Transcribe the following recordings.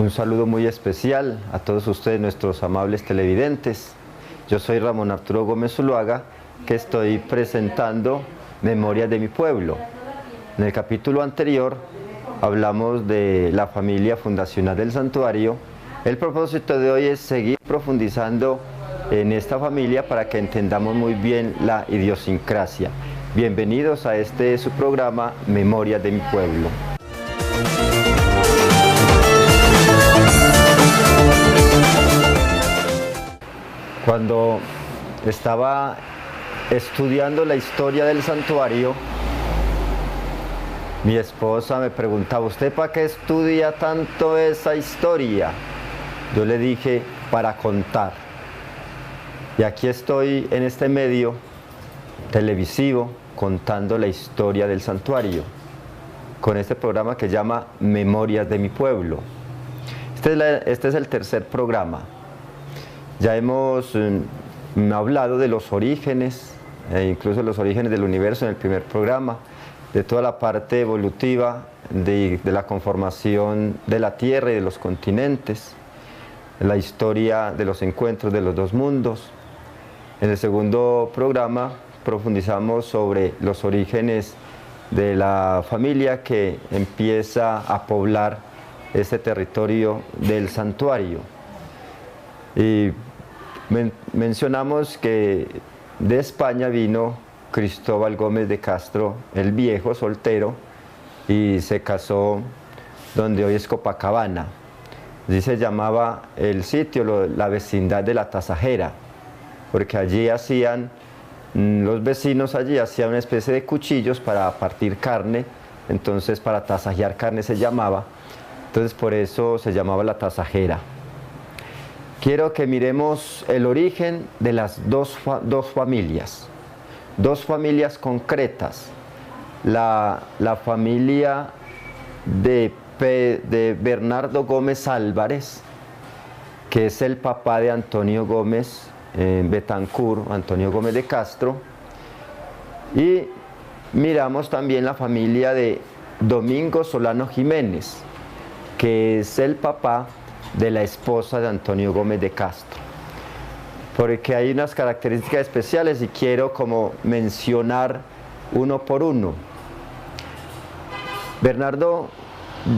Un saludo muy especial a todos ustedes, nuestros amables televidentes. Yo soy Ramón Arturo Gómez Zuluaga, que estoy presentando Memorias de mi pueblo. En el capítulo anterior hablamos de la familia fundacional del santuario. El propósito de hoy es seguir profundizando en esta familia para que entendamos muy bien la idiosincrasia. Bienvenidos a su programa Memorias de mi pueblo. Cuando estaba estudiando la historia del santuario, mi esposa me preguntaba: ¿usted para qué estudia tanto esa historia? Yo le dije: para contar. Y aquí estoy en este medio televisivo contando la historia del santuario, con este programa que se llama Memorias de mi pueblo. Este es el tercer programa. Ya hemos hablado de los orígenes, incluso los orígenes del universo en el primer programa, de toda la parte evolutiva de la conformación de la Tierra y de los continentes, la historia de los encuentros de los dos mundos. En el segundo programa profundizamos sobre los orígenes de la familia que empieza a poblar este territorio del santuario. Y mencionamos que de España vino Cristóbal Gómez de Castro el Viejo, soltero, y se casó donde hoy es Copacabana. Así se llamaba el sitio, la vecindad de la Tasajera, porque allí los vecinos allí hacían una especie de cuchillos para partir carne, entonces para tasajear carne se llamaba, entonces por eso se llamaba la Tasajera. Quiero que miremos el origen de las dos familias concretas. La familia de Bernardo Gómez Álvarez, que es el papá de Antonio Gómez Betancourt, Antonio Gómez de Castro, y miramos también la familia de Domingo Solano Jiménez, que es el papá de la esposa de Antonio Gómez de Castro, porque hay unas características especiales y quiero como mencionar uno por uno. Bernardo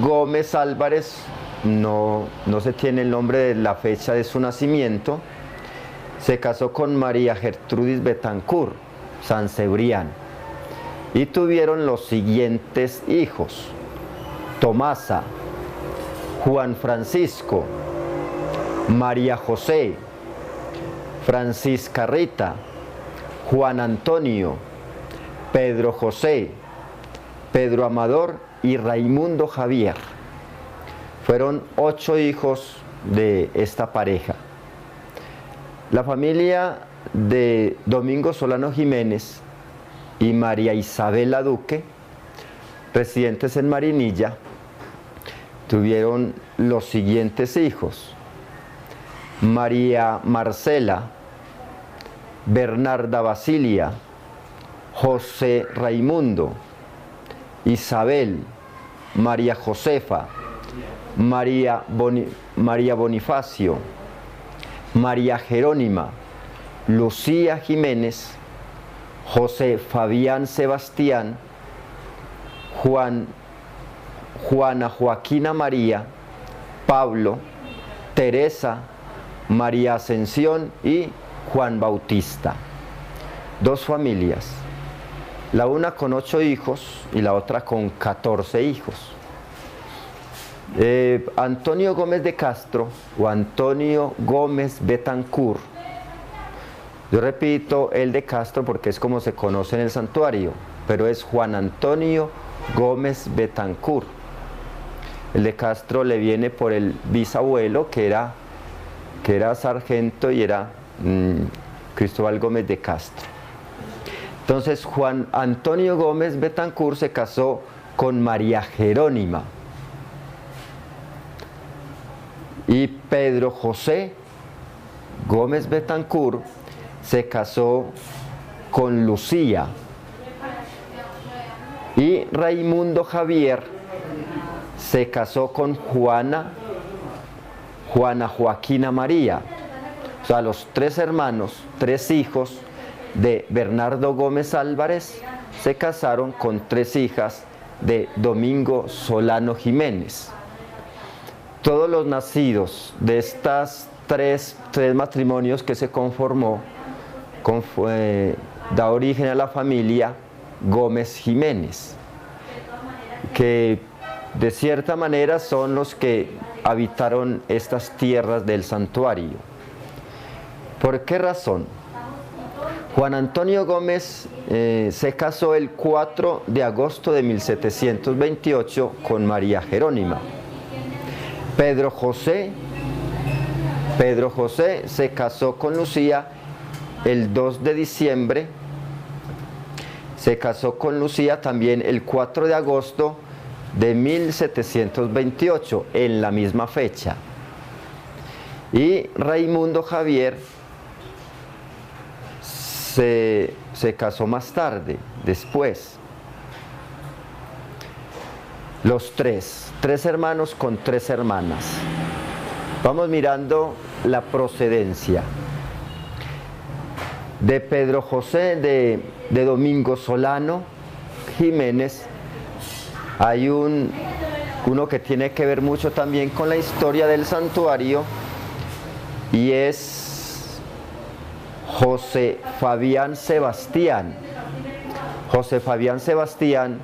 Gómez Álvarez no se tiene el nombre de la fecha de su nacimiento. Se casó con María Gertrudis Betancourt Sancebrián y tuvieron los siguientes hijos: Tomasa, Juan Francisco, María José, Francisca Rita, Juan Antonio, Pedro José, Pedro Amador y Raimundo Javier. Fueron 8 hijos de esta pareja. La familia de Domingo Solano Jiménez y María Isabela Duque, residentes en Marinilla, tuvieron los siguientes hijos: María Marcela, Bernarda Basilia, José Raimundo, Isabel, María Josefa, María Bonifacio, María Jerónima, Lucía Jiménez, José Fabián Sebastián, Juana Joaquina María, Pablo, Teresa, María Ascensión y Juan Bautista. 2 familias, la una con 8 hijos y la otra con 14 hijos. Antonio Gómez de Castro o Antonio Gómez Betancourt, yo repito el de Castro porque es como se conoce en el santuario, pero es Juan Antonio Gómez Betancourt. El de Castro le viene por el bisabuelo que era sargento y era Cristóbal Gómez de Castro. Entonces Juan Antonio Gómez Betancourt se casó con María Jerónima y Pedro José Gómez Betancourt se casó con Lucía y Raimundo Javier se casó con Juana Juana Joaquina María. O sea, los tres hermanos, tres hijos de Bernardo Gómez Álvarez se casaron con tres hijas de Domingo Solano Jiménez. Todos los nacidos de estas tres matrimonios que se conformó da origen a la familia Gómez Jiménez, que de cierta manera son los que habitaron estas tierras del santuario. ¿Por qué razón? Juan Antonio Gómez se casó el 4 de agosto de 1728 con María Jerónima. Pedro José se casó con Lucía el 2 de diciembre, se casó con Lucía también el 4 de agosto de 1728, en la misma fecha. Y Raimundo Javier se casó más tarde, después. Los tres hermanos con tres hermanas. Vamos mirando la procedencia. De Pedro José de Domingo Solano Jiménez hay uno que tiene que ver mucho también con la historia del santuario, y es José Fabián Sebastián. José Fabián Sebastián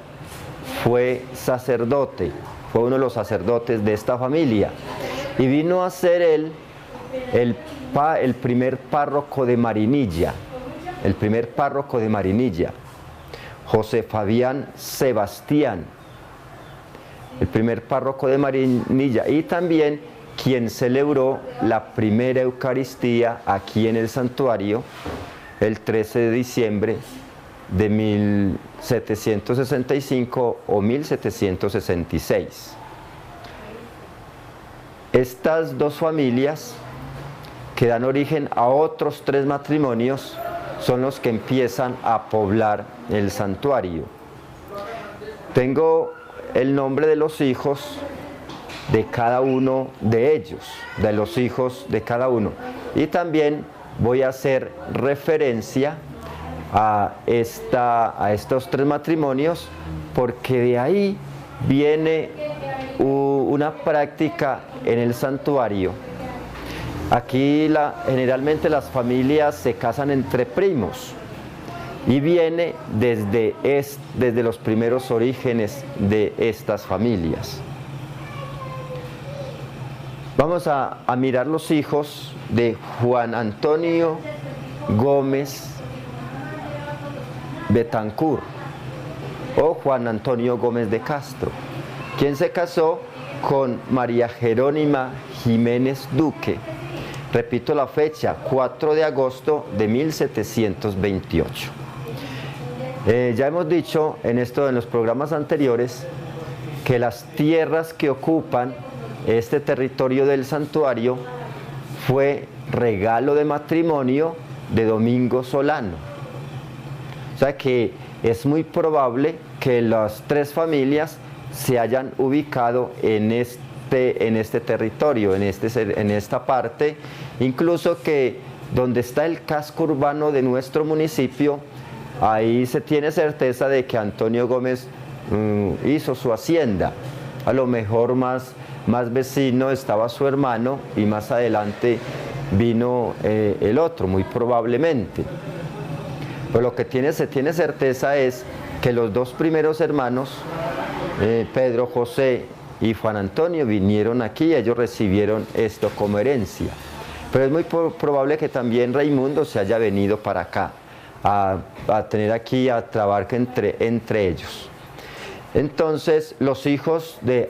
fue sacerdote, fue uno de los sacerdotes de esta familia, y vino a ser él el primer párroco de Marinilla, José Fabián Sebastián, el primer párroco de Marinilla, y también quien celebró la primera Eucaristía aquí en el santuario el 13 de diciembre de 1765 o 1766. Estas dos familias que dan origen a otros tres matrimonios son los que empiezan a poblar el santuario. Tengo el nombre de los hijos de cada uno de ellos, de los hijos de cada uno, y también voy a hacer referencia a estos tres matrimonios, porque de ahí viene una práctica en el santuario. Aquí generalmente las familias se casan entre primos, y viene desde los primeros orígenes de estas familias. Vamos a mirar los hijos de Juan Antonio Gómez Betancourt o Juan Antonio Gómez de Castro, quien se casó con María Jerónima Jiménez Duque. Repito la fecha, 4 de agosto de 1728. Ya hemos dicho en los programas anteriores que las tierras que ocupan este territorio del santuario fue regalo de matrimonio de Domingo Solano. O sea que es muy probable que las tres familias se hayan ubicado en este territorio, en esta parte, incluso que donde está el casco urbano de nuestro municipio, ahí se tiene certeza de que Antonio Gómez hizo su hacienda. A lo mejor más vecino estaba su hermano, y más adelante vino el otro, muy probablemente. Pero lo que se tiene certeza es que los dos primeros hermanos, Pedro José y Juan Antonio, vinieron aquí, y ellos recibieron esto como herencia. Pero es muy probable que también Raimundo se haya venido para acá, a tener aquí, a trabajar entre ellos. Entonces, los hijos de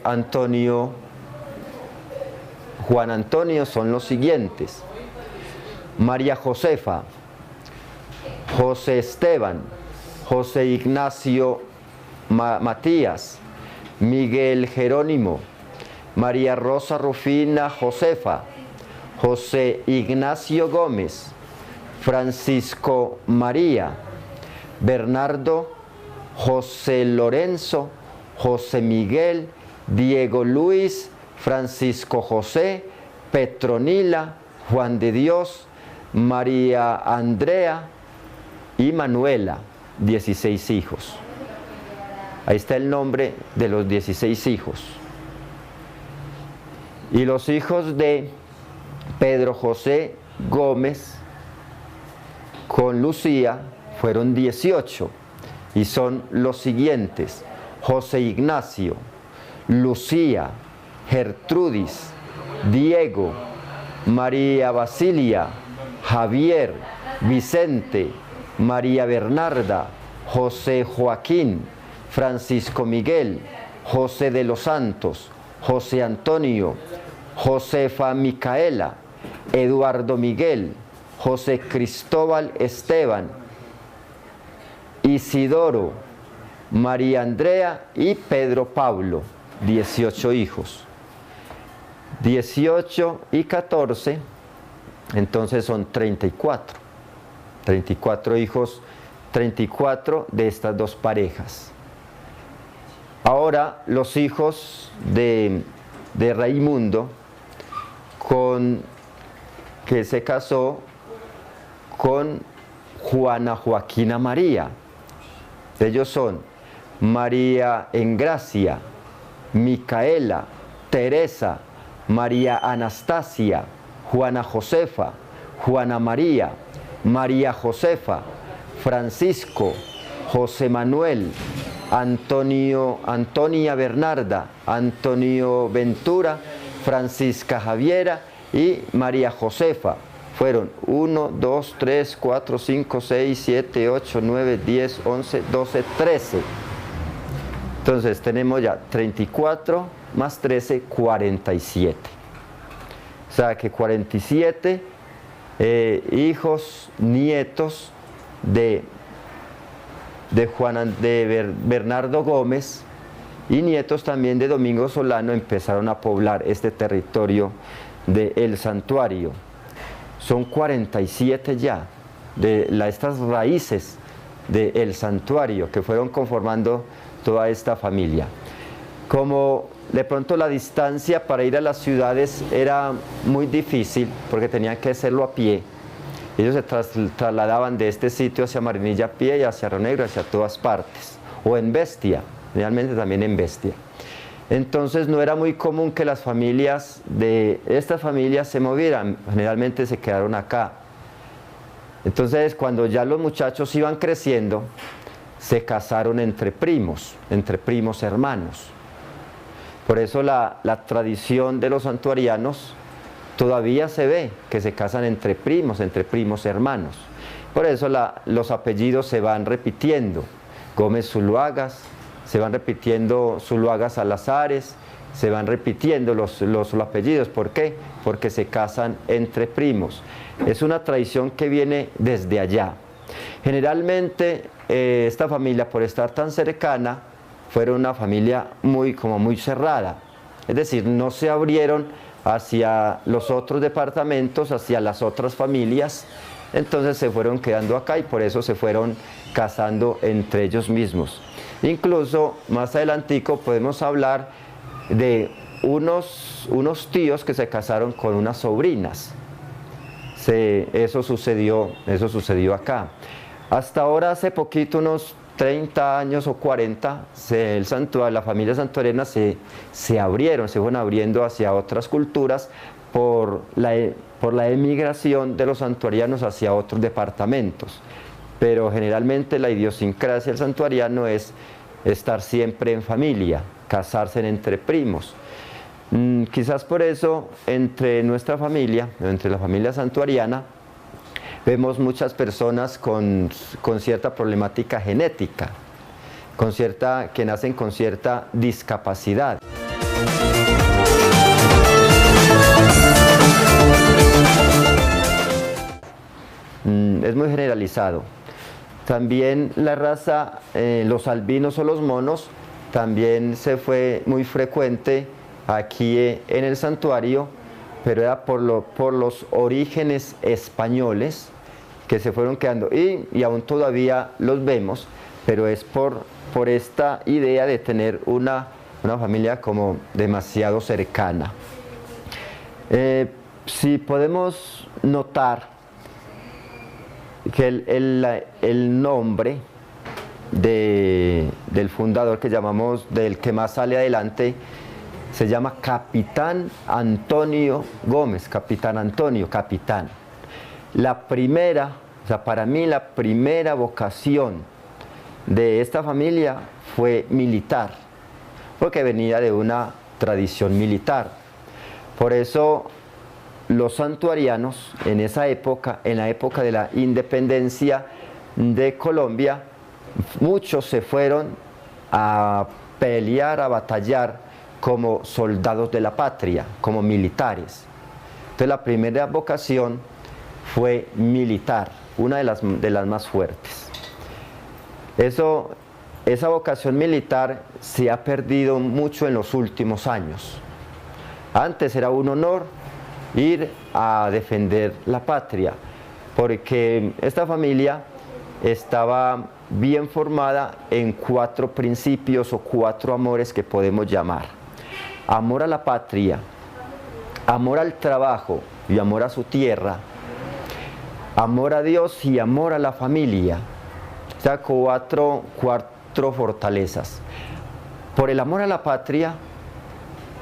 Juan Antonio son los siguientes: María Josefa, José Esteban, José Ignacio Matías, Miguel Jerónimo, María Rosa Rufina Josefa, José Ignacio Gómez, Francisco María, Bernardo, José Lorenzo, José Miguel, Diego Luis, Francisco José, Petronila, Juan de Dios, María Andrea y Manuela, 16 hijos. Ahí está el nombre de los 16 hijos. Y los hijos de Pedro José Gómez con Lucía fueron 18 y son los siguientes: José Ignacio, Lucía, Gertrudis, Diego, María Basilia, Javier, Vicente, María Bernarda, José Joaquín, Francisco Miguel, José de los Santos, José Antonio, Josefa Micaela, Eduardo Miguel, José Cristóbal Esteban, Isidoro, María Andrea y Pedro Pablo, 18 hijos. 18 y 14, entonces son 34. 34 hijos, 34 de estas dos parejas. Ahora los hijos de Raimundo, que se casó con Juana Joaquina María. Ellos son María Engracia, Micaela, Teresa, María Anastasia, Juana Josefa, Juana María, María Josefa, Francisco, José Manuel, Antonia Bernarda, Antonio Ventura, Francisca Javiera y María Josefa. Fueron 1, 2, 3, 4, 5, 6, 7, 8, 9, 10, 11, 12, 13. Entonces tenemos ya 34 más 13, 47. O sea que 47 hijos, nietos de Bernardo Gómez y nietos también de Domingo Solano empezaron a poblar este territorio del santuario. Son 47 ya de estas raíces del santuario que fueron conformando toda esta familia. Como de pronto la distancia para ir a las ciudades era muy difícil porque tenían que hacerlo a pie, ellos se trasladaban de este sitio hacia Marinilla a pie y hacia Río Negro, hacia todas partes, o en Bestia, realmente también en Bestia. Entonces no era muy común que las familias de estas familias se movieran, generalmente se quedaron acá. Entonces cuando ya los muchachos iban creciendo, se casaron entre primos hermanos. Por eso la tradición de los santuarianos todavía se ve que se casan entre primos hermanos. Por eso los apellidos se van repitiendo. Gómez Zuluagas, se van repitiendo Zuluaga Salazares, se van repitiendo los apellidos. ¿Por qué? Porque se casan entre primos. Es una tradición que viene desde allá. Generalmente esta familia, por estar tan cercana, fueron una familia muy cerrada. Es decir, no se abrieron hacia los otros departamentos, hacia las otras familias. Entonces se fueron quedando acá y por eso se fueron casando entre ellos mismos. Incluso más adelantico podemos hablar de unos tíos que se casaron con unas sobrinas. Eso sucedió acá. Hasta ahora, hace poquito, unos 30 años o 40, la familia santuariana se fueron abriendo hacia otras culturas por la emigración de los santuarianos hacia otros departamentos. Pero generalmente la idiosincrasia del santuariano es estar siempre en familia, casarse entre primos. Quizás por eso entre nuestra familia, entre la familia santuariana, vemos muchas personas con cierta problemática genética, que nacen con cierta discapacidad. Es muy generalizado. También la raza, los albinos o los monos, también se fue muy frecuente aquí en el santuario, pero era por los orígenes españoles que se fueron quedando, y aún todavía los vemos, pero es por esta idea de tener una familia como demasiado cercana. si podemos notar que el nombre del fundador, que llamamos, del que más sale adelante, se llama Capitán Antonio Gómez, Capitán Antonio, capitán. La primera, o sea, para mí la primera vocación de esta familia fue militar, porque venía de una tradición militar. Por eso los santuarianos en esa época, en la época de la independencia de Colombia, muchos se fueron a pelear, a batallar como soldados de la patria, como militares. Entonces la primera vocación fue militar, una de las más fuertes. Esa vocación militar se ha perdido mucho en los últimos años. Antes era un honor ir a defender la patria, porque esta familia estaba bien formada en 4 principios o 4 amores que podemos llamar: amor a la patria, amor al trabajo y amor a su tierra, amor a Dios y amor a la familia. O sea, 4 fortalezas. Por el amor a la patria,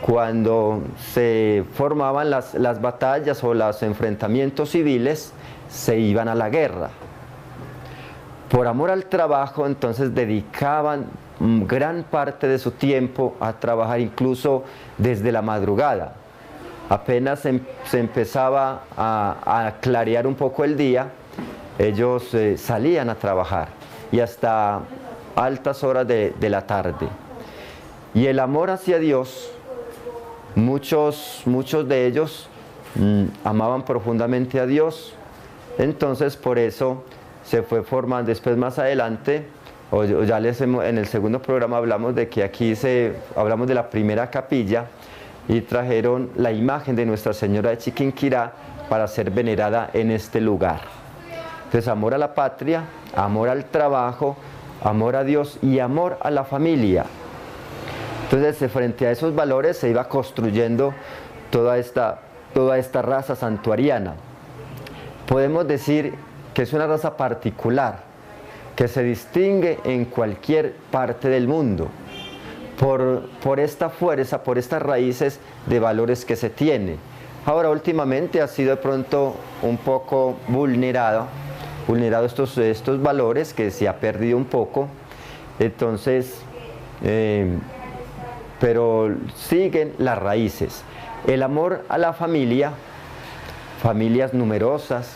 cuando se formaban las batallas o los enfrentamientos civiles, se iban a la guerra. Por amor al trabajo, entonces dedicaban gran parte de su tiempo a trabajar, incluso desde la madrugada. Apenas se empezaba a clarear un poco el día, ellos salían a trabajar, y hasta altas horas de la tarde. Y el amor hacia Dios, muchos de ellos amaban profundamente a Dios. Entonces por eso se fue formando. Después, más adelante, en el segundo programa hablamos de que aquí hablamos de la primera capilla, y trajeron la imagen de Nuestra Señora de Chiquinquirá para ser venerada en este lugar. Entonces, amor a la patria, amor al trabajo, amor a Dios y amor a la familia. Entonces, frente a esos valores se iba construyendo toda esta raza santuariana. Podemos decir que es una raza particular, que se distingue en cualquier parte del mundo por esta fuerza, por estas raíces de valores que se tiene. Ahora, últimamente ha sido de pronto un poco vulnerado estos valores, que se ha perdido un poco. Entonces, pero siguen las raíces. El amor a la familia, familias numerosas,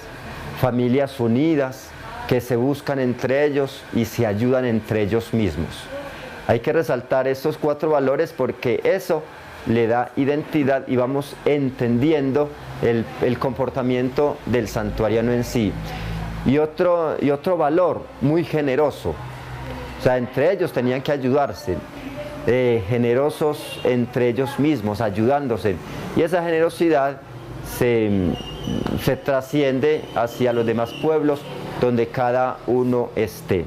familias unidas, que se buscan entre ellos y se ayudan entre ellos mismos. Hay que resaltar estos 4 valores, porque eso le da identidad y vamos entendiendo el comportamiento del santuariano en sí. Y otro valor muy generoso. O sea, entre ellos tenían que ayudarse, generosos entre ellos mismos, ayudándose. Y esa generosidad se trasciende hacia los demás pueblos donde cada uno esté.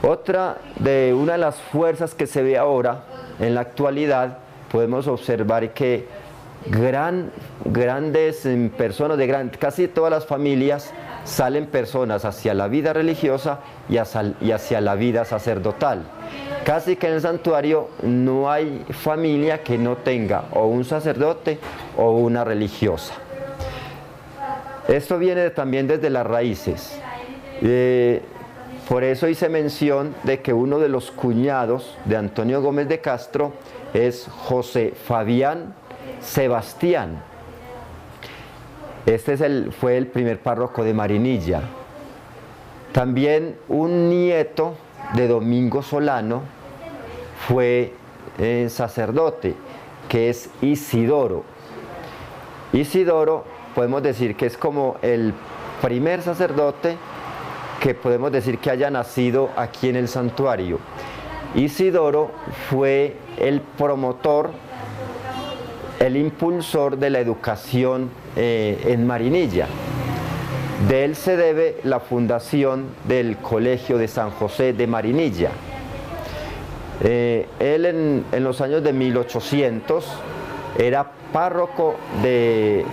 Una de las fuerzas que se ve ahora en la actualidad, podemos observar que grandes personas, casi todas las familias, salen personas hacia la vida religiosa y hacia la vida sacerdotal. Casi que en el santuario no hay familia que no tenga o un sacerdote o una religiosa. Esto viene también desde las raíces. Por eso hice mención de que uno de los cuñados de Antonio Gómez de Castro es José Fabián Sebastián. Este fue el primer párroco de Marinilla. También un nieto de Domingo Solano fue sacerdote, que es Isidoro. Isidoro, podemos decir que es como el primer sacerdote que podemos decir que haya nacido aquí en el santuario. Isidoro fue el promotor, el impulsor de la educación en Marinilla. De él se debe la fundación del Colegio de San José de Marinilla. Él en los años de 1800 era párroco de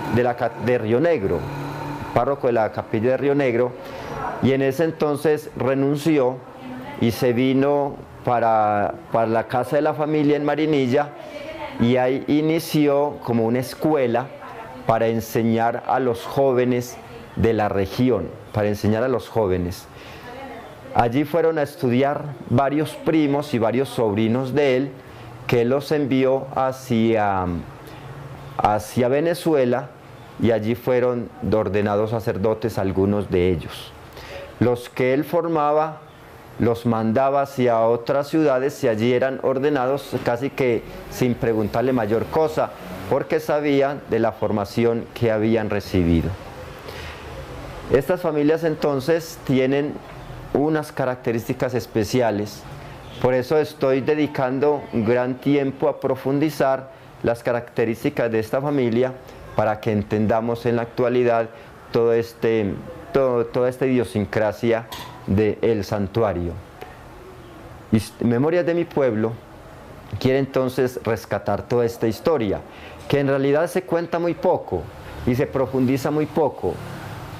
Río Negro, párroco de la capilla de Río Negro, y en ese entonces renunció y se vino para la casa de la familia en Marinilla, y ahí inició como una escuela para enseñar a los jóvenes de la región, para enseñar a los jóvenes. Allí fueron a estudiar varios primos y varios sobrinos de él, que él los envió hacia Venezuela, y allí fueron ordenados sacerdotes algunos de ellos. Los que él formaba los mandaba hacia otras ciudades y allí eran ordenados casi que sin preguntarle mayor cosa, porque sabían de la formación que habían recibido. Estas familias entonces tienen unas características especiales, por eso estoy dedicando un gran tiempo a profundizar las características de esta familia para que entendamos en la actualidad toda esta idiosincrasia del santuario. Y Memorias de mi pueblo quiere entonces rescatar toda esta historia, que en realidad se cuenta muy poco y se profundiza muy poco,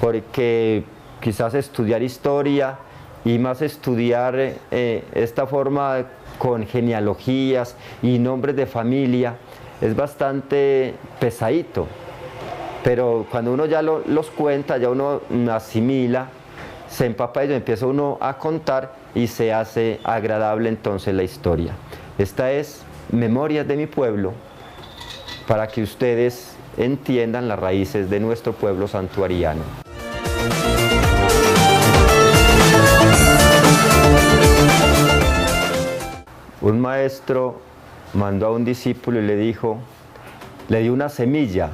porque quizás estudiar historia y más estudiar esta forma con genealogías y nombres de familia es bastante pesadito, pero cuando uno ya los cuenta, ya uno asimila, se empapa y empieza uno a contar y se hace agradable entonces la historia. Esta es Memorias de mi pueblo, para que ustedes entiendan las raíces de nuestro pueblo santuariano. Un maestro mandó a un discípulo y le dio una semilla,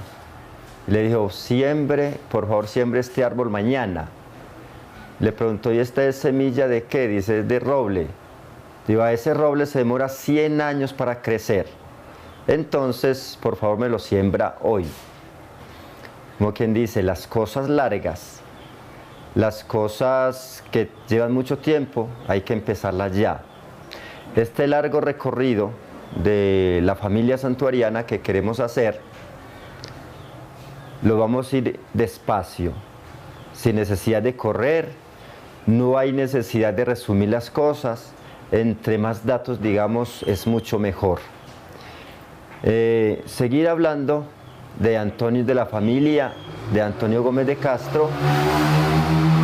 le dijo: siembre, por favor, siembre este árbol mañana. Le preguntó: ¿y esta es semilla de qué? Dice: es de roble. Digo: a ese roble se demora 100 años para crecer, entonces por favor me lo siembra hoy. Como quien dice, las cosas largas, las cosas que llevan mucho tiempo, hay que empezarlas ya. Este largo recorrido de la familia santuariana que queremos hacer, lo vamos a ir despacio, sin necesidad de correr, no hay necesidad de resumir las cosas, entre más datos digamos es mucho mejor. Seguir hablando de Antonio, de la familia de Antonio Gómez de Castro,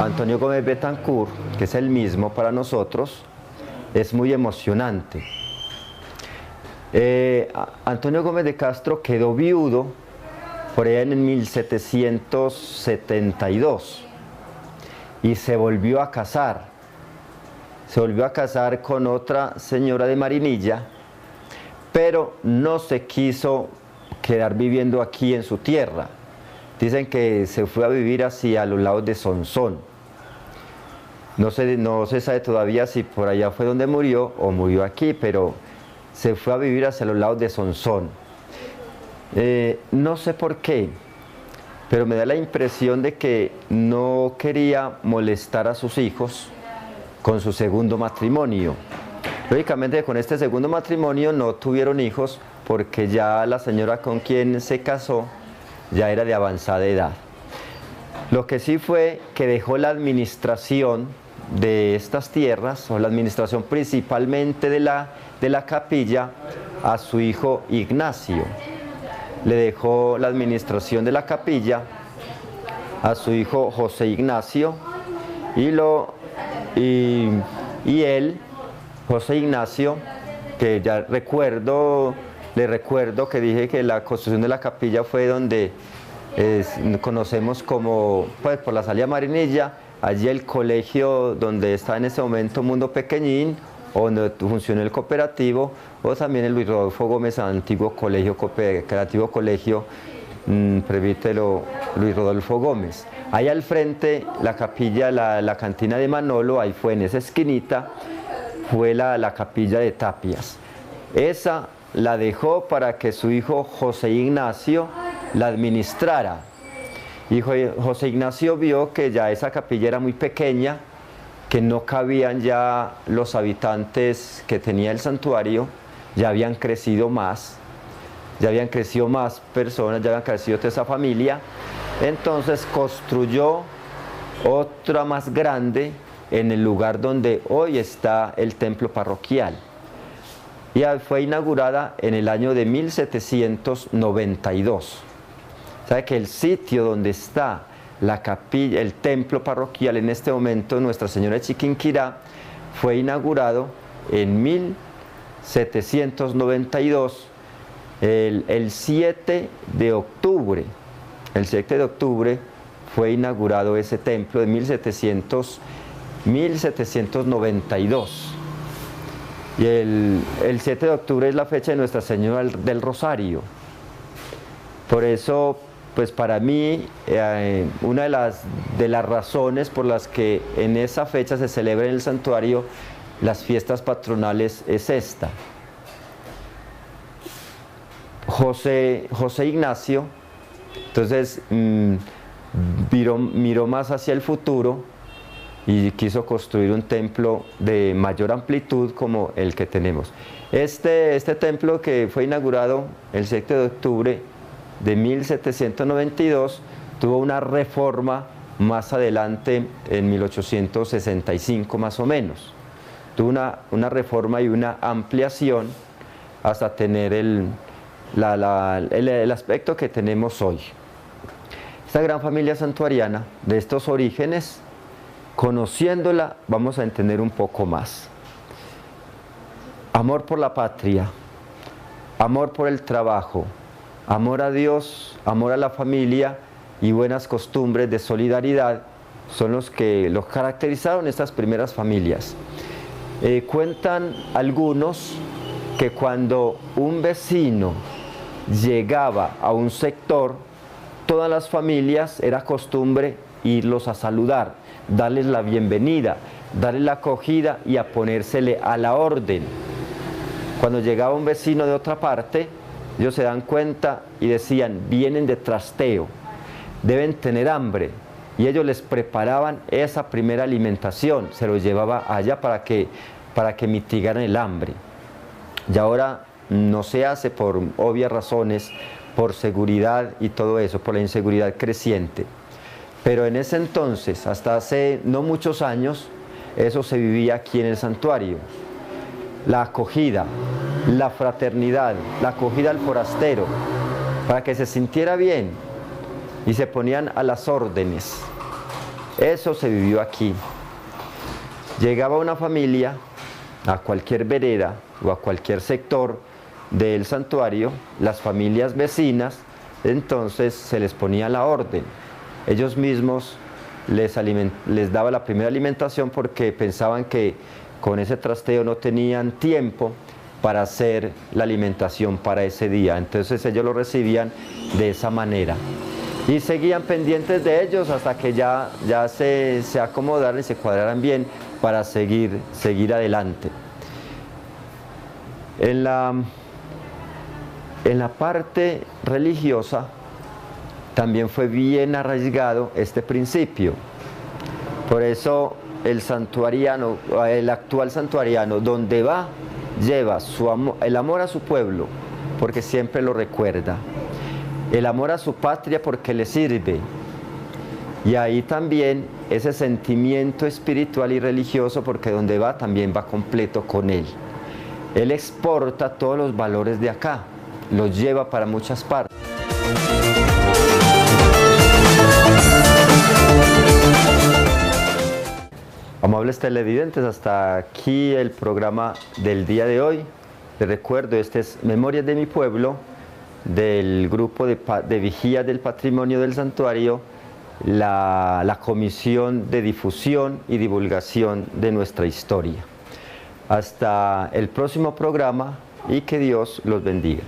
Antonio Gómez Betancourt, que es el mismo para nosotros, es muy emocionante. Antonio Gómez de Castro quedó viudo por allá en 1772 y se volvió a casar. Se volvió a casar con otra señora de Marinilla, pero no se quiso quedar viviendo aquí en su tierra. Dicen que se fue a vivir hacia los lados de Sonsón. No se sabe todavía si por allá fue donde murió o murió aquí, pero se fue a vivir hacia los lados de Sonsón. No sé por qué, pero me da la impresión de que no quería molestar a sus hijos con su segundo matrimonio. Lógicamente con este segundo matrimonio no tuvieron hijos porque ya la señora con quien se casó ya era de avanzada edad. Lo que sí fue que dejó la administración de estas tierras, o la administración principalmente de la capilla, a su hijo Ignacio. Le dejó la administración de la capilla a su hijo José Ignacio, y él, José Ignacio, que ya le recuerdo que dije que la construcción de la capilla fue donde conocemos como, pues, por la salida Marinilla, allí el colegio donde está en ese momento Mundo Pequeñín, o donde funcionó el cooperativo, o también el Luis Rodolfo Gómez, antiguo colegio cooperativo, colegio presbítero Luis Rodolfo Gómez. Ahí al frente, la capilla, la cantina de Manolo, ahí fue en esa esquinita, fue la capilla de Tapias. Esa la dejó para que su hijo José Ignacio la administrara. Y José Ignacio vio que ya esa capilla era muy pequeña, que no cabían ya los habitantes que tenía el santuario, ya habían crecido más. ya habían crecido más personas, ya habían crecido toda esa familia, entonces construyó otra más grande en el lugar donde hoy está el templo parroquial. Y fue inaugurada en el año de 1792. ¿Sabe que el sitio donde está la capilla, el templo parroquial en este momento, Nuestra Señora de Chiquinquirá, fue inaugurado en 1792, el 7 de octubre. El 7 de octubre fue inaugurado ese templo de 1792. Y el 7 de octubre es la fecha de Nuestra Señora del Rosario. Por eso, pues para mí, una de las razones por las que en esa fecha se celebra en el santuario las fiestas patronales es esta. José Ignacio, entonces, miró más hacia el futuro y quiso construir un templo de mayor amplitud como el que tenemos. Este templo, que fue inaugurado el 7 de octubre de 1792, tuvo una reforma más adelante en 1865 más o menos. Tuvo una reforma y una ampliación hasta tener el aspecto que tenemos hoy. Esta gran familia santuariana, de estos orígenes, conociéndola, vamos a entender un poco más. Amor por la patria, amor por el trabajo, amor a Dios, amor a la familia y buenas costumbres de solidaridad son los que los caracterizaron estas primeras familias. Cuentan algunos que cuando un vecino llegaba a un sector, todas las familias era costumbre irlos a saludar, darles la bienvenida, darles la acogida y a ponérsele a la orden. Cuando llegaba un vecino de otra parte, ellos se dan cuenta y decían: vienen de trasteo, deben tener hambre, y ellos les preparaban esa primera alimentación, se los llevaba allá para que mitigaran el hambre. Y ahora no se hace por obvias razones, por seguridad y todo eso, por la inseguridad creciente. Pero en ese entonces, hasta hace no muchos años, eso se vivía aquí en el santuario. La acogida, la fraternidad, la acogida al forastero, para que se sintiera bien y se ponían a las órdenes. Eso se vivió aquí. Llegaba una familia a cualquier vereda o a cualquier sector del santuario, las familias vecinas, entonces se les ponía la orden. Ellos mismos les daba la primera alimentación porque pensaban que con ese trasteo no tenían tiempo para hacer la alimentación para ese día. Entonces ellos lo recibían de esa manera. Y seguían pendientes de ellos hasta que ya se acomodaran y se cuadraran bien para seguir adelante. En la parte religiosa también fue bien arraigado este principio. Por eso el actual santuariano, donde va, lleva el amor a su pueblo, porque siempre lo recuerda. El amor a su patria, porque le sirve. Y ahí también ese sentimiento espiritual y religioso, porque donde va también va completo con él. Él exporta todos los valores de acá, los lleva para muchas partes. Amables televidentes, hasta aquí el programa del día de hoy. Les recuerdo, este es Memorias de mi Pueblo, del grupo de vigía del patrimonio del santuario, la Comisión de Difusión y Divulgación de nuestra historia. Hasta el próximo programa y que Dios los bendiga.